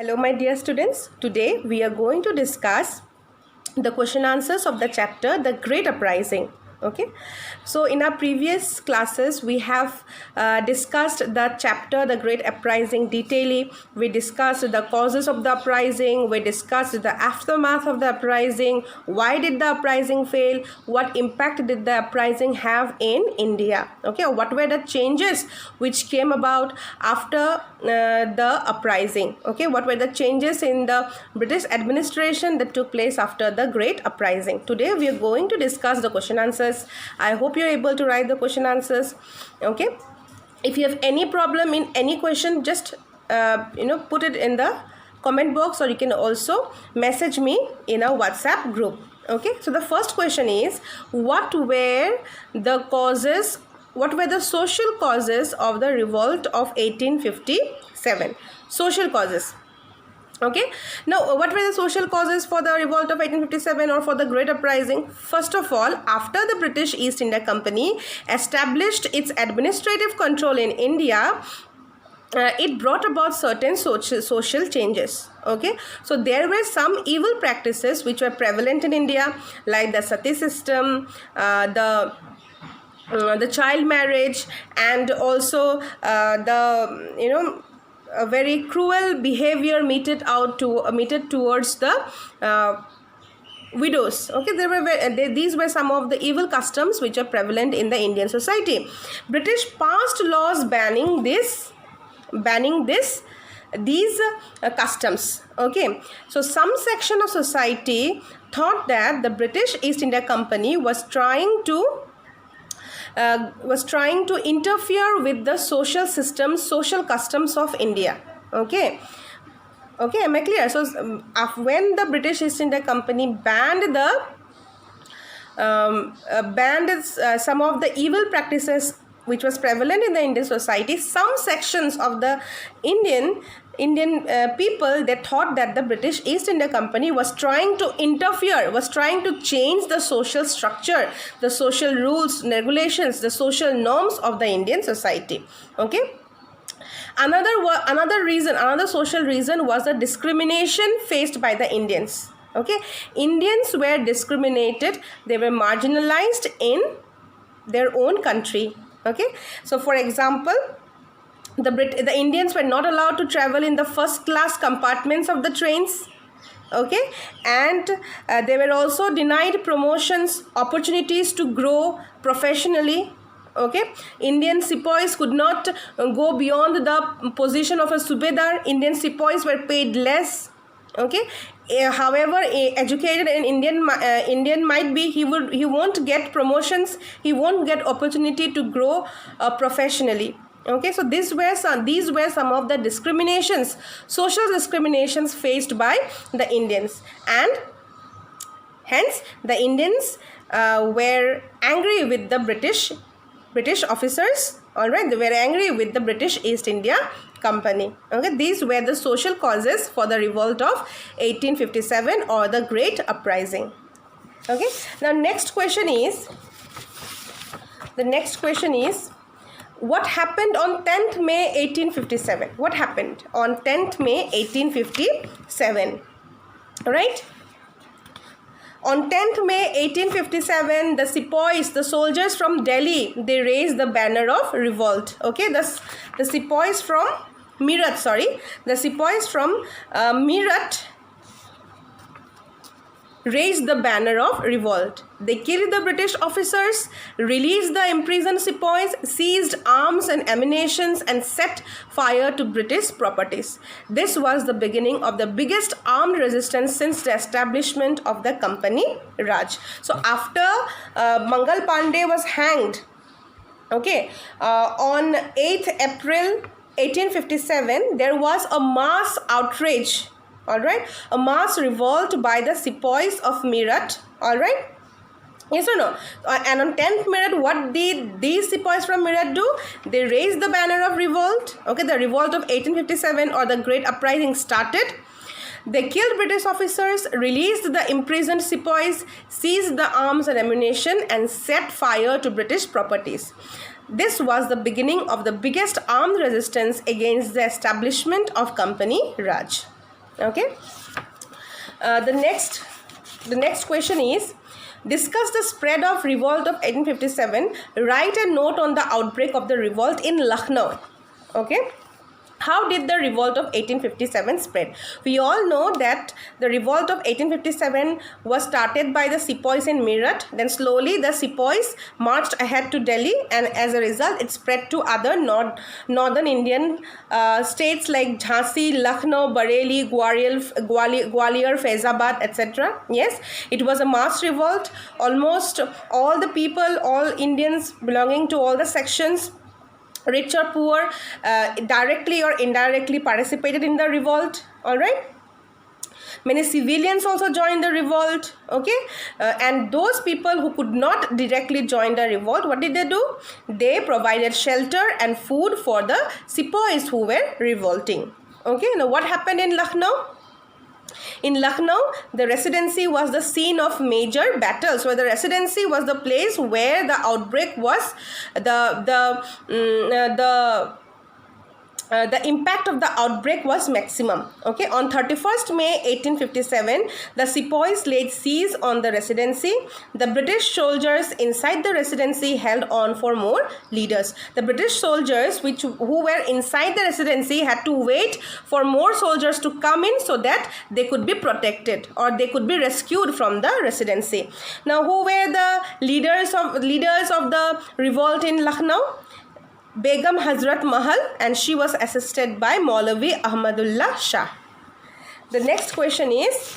Hello my dear students, today we are going to discuss the question answers of the chapter The Great Uprising. Okay, so in our previous classes we have discussed the chapter The Great Uprising detailedly. We discussed the causes of the uprising, we discussed the aftermath of the uprising, why did the uprising fail, what impact did the uprising have in India, okay, what were the changes which came about after the uprising, okay, what were the changes in the British administration that took place after the Great Uprising. Today we are going to discuss the question answers. I hope you're able to write the question answers. Okay, if you have any problem in any question, just put it in the comment box, or you can also message me in our WhatsApp group. Okay, so the first question is, what were the social causes of the revolt of 1857? Social causes. Okay, now what were the social causes for the revolt of 1857 or for the Great Uprising? First of all, after the British East India Company established its administrative control in India, it brought about certain social changes. Okay, so there were some evil practices which were prevalent in India, like the sati system, the child marriage, and also a very cruel behavior meted towards the widows. Okay, these were some of the evil customs which are prevalent in the Indian society. British passed laws banning these customs. Okay, so some section of society thought that the British East India Company was trying to interfere with the social customs of India. Okay, am I clear? So when the British East India Company banned some of the evil practices which was prevalent in the Indian society, some sections of the Indian people, they thought that the British East India Company was trying to interfere, was trying to change the social structure, the social rules, regulations, the social norms of the Indian society. Okay, another social reason was the discrimination faced by the Indians. Okay, Indians were discriminated, they were marginalized in their own country. Okay, so for example, the Indians were not allowed to travel in the first class compartments of the trains. Okay, and they were also denied promotions, opportunities to grow professionally. Okay, Indian sepoys could not go beyond the position of a subedar. Indian sepoys were paid less. Okay, however educated an Indian might be, he won't get promotions, he won't get opportunity to grow professionally. Okay, so these were some of the discriminations, social discriminations faced by the Indians, and hence the Indians were angry with the British officers. All right, they were angry with the British East India Company. Okay, these were the social causes for the revolt of 1857 or the Great Uprising. Okay, now next question is, what happened on 10th May 1857? What happened on 10th May 1857? Right? On 10th May 1857, the sepoys, the soldiers from Delhi, they raised the banner of revolt. Okay, the sepoys from Meerut, raised the banner of revolt. They killed the British officers, released the imprisoned sepoys, seized arms and ammunition, and set fire to British properties. This was the beginning of the biggest armed resistance since the establishment of the Company Raj. So after Mangal Pandey was hanged, okay, on 8th April 1857, there was a mass outrage. All right, a mass revolt by the sepoys of Meerut. All right, yes or no? And on 10th Meerut, what did these sepoys from Meerut do? They raised the banner of revolt. Okay, the revolt of 1857 or the Great Uprising started. They killed British officers, released the imprisoned sepoys, seized the arms and ammunition, and set fire to British properties. This was the beginning of the biggest armed resistance against the establishment of Company Raj. Okay. The next question is, discuss the spread of revolt of 1857. Write a note on the outbreak of the revolt in Lucknow. Okay. How did the revolt of 1857 spread? We all know that the revolt of 1857 was started by the sepoys in Meerut. Then slowly the sepoys marched ahead to Delhi, and as a result it spread to other northern Indian states like Jhansi, Lucknow, Bareilly, Gwalior, Faizabad, etc. Yes, it was a mass revolt. Almost all the people, all Indians belonging to all the sections, rich or poor, directly or indirectly participated in the revolt. All right. Many civilians also joined the revolt. Okay. And those people who could not directly join the revolt, what did they do? They provided shelter and food for the sepoys who were revolting. Okay. Now what happened in Lucknow? In Lucknow, the residency was the scene of major battles. So the residency was the place where the outbreak was, the impact of the outbreak was maximum. Okay, on 31st May 1857, the sepoys laid siege on the residency. The British soldiers inside the residency held on for more leaders. The British soldiers who were inside the residency had to wait for more soldiers to come in so that they could be protected or they could be rescued from the residency. Now, who were the leaders of the revolt in Lucknow? Begum Hazrat Mahal, and she was assisted by Maulavi Ahmadullah Shah. The next question is,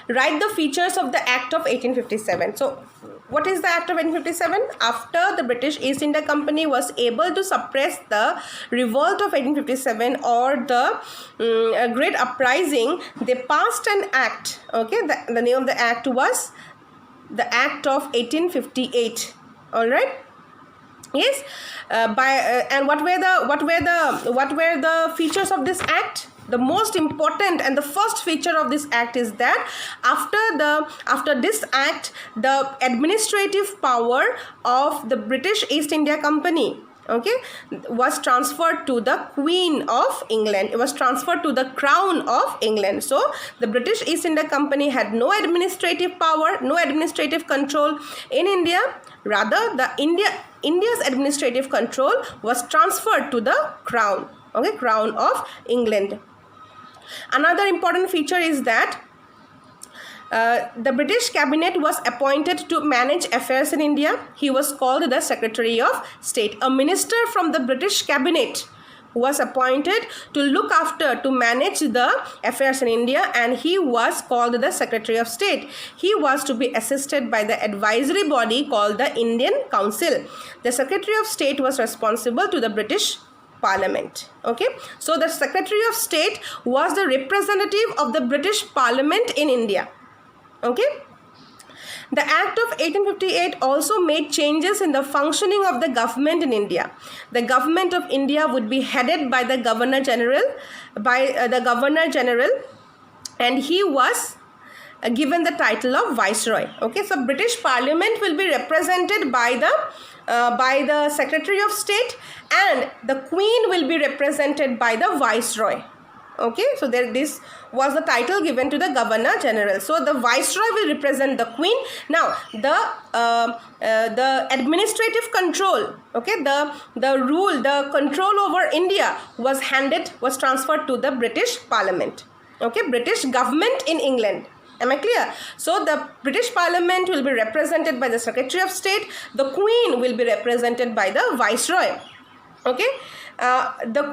write the features of the Act of 1857. So, what is the Act of 1857? After the British East India Company was able to suppress the revolt of 1857 or the Great Uprising, they passed an act. Okay, the name of the act was the Act of 1858. All right. Yes, and what were the features of this act? The most important and the first feature of this act is that after this act, the administrative power of the British East India Company, okay, was transferred to the Queen of England. It was transferred to the Crown of England. So the British East India Company had no administrative power, no administrative control in India. Rather, India's administrative control was transferred to the Crown, okay, Crown of England. Another important feature is that the British cabinet was appointed to manage affairs in India. He was called the Secretary of State. A minister from the British cabinet was appointed to manage the affairs in India, and he was called the Secretary of State. He was to be assisted by the advisory body called the Indian Council. The Secretary of State was responsible to the British Parliament. Okay, so the Secretary of State was the representative of the British Parliament in India. Okay. The Act of 1858 also made changes in the functioning of the government in India. The government of India would be headed by the Governor General, and he was given the title of Viceroy. Okay, so British Parliament will be represented by the Secretary of State, and the Queen will be represented by the Viceroy. Okay, so this was the title given to the Governor General. So the Viceroy will represent the Queen. Now the administrative control, okay, the control over India was transferred to the British Parliament. Okay, British government in England. Am I clear? So the British Parliament will be represented by the Secretary of State. The Queen will be represented by the Viceroy. Okay. The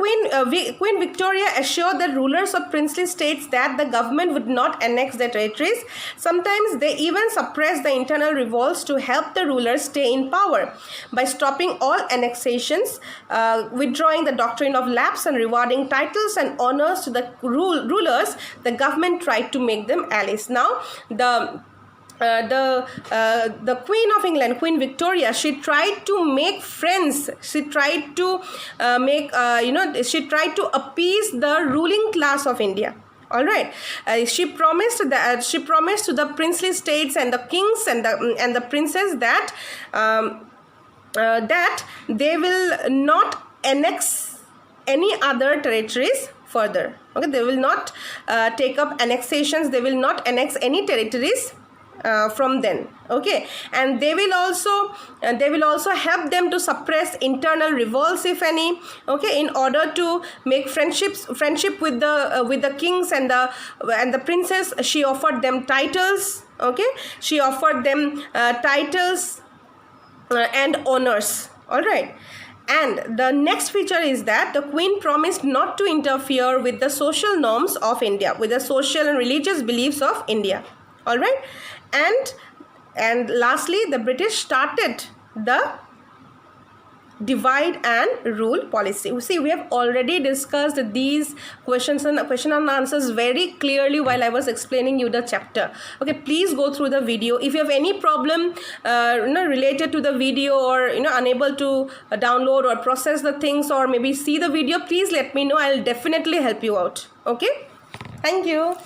Queen Victoria assured the rulers of princely states that the government would not annex their territories. Sometimes they even suppressed the internal revolts to help the rulers stay in power. By stopping all annexations, withdrawing the doctrine of lapse, and rewarding titles and honors to the rulers, the government tried to make them allies. Now, the Queen of England, Queen Victoria, she tried to make friends. She tried to she tried to appease the ruling class of India. All right. She promised to the princely states and the kings and the princes that that they will not annex any other territories further. Okay, they will not take up annexations, they will not annex any territories from then. Okay, and they will also help them to suppress internal revolts, if any. Okay, in order to make friendship with the kings and the princess. She offered them titles. Okay, she offered them titles and honors. All right. And the next feature is that the queen promised not to interfere with the social norms of India, with the social and religious beliefs of India. All right. And lastly, the British started the divide and rule policy. You see, we have already discussed these question and answers very clearly while I was explaining you the chapter. Okay, please go through the video. If you have any problem related to the video, or unable to download or process the things, or maybe see the video, please let me know. I'll definitely help you out. Okay, thank you.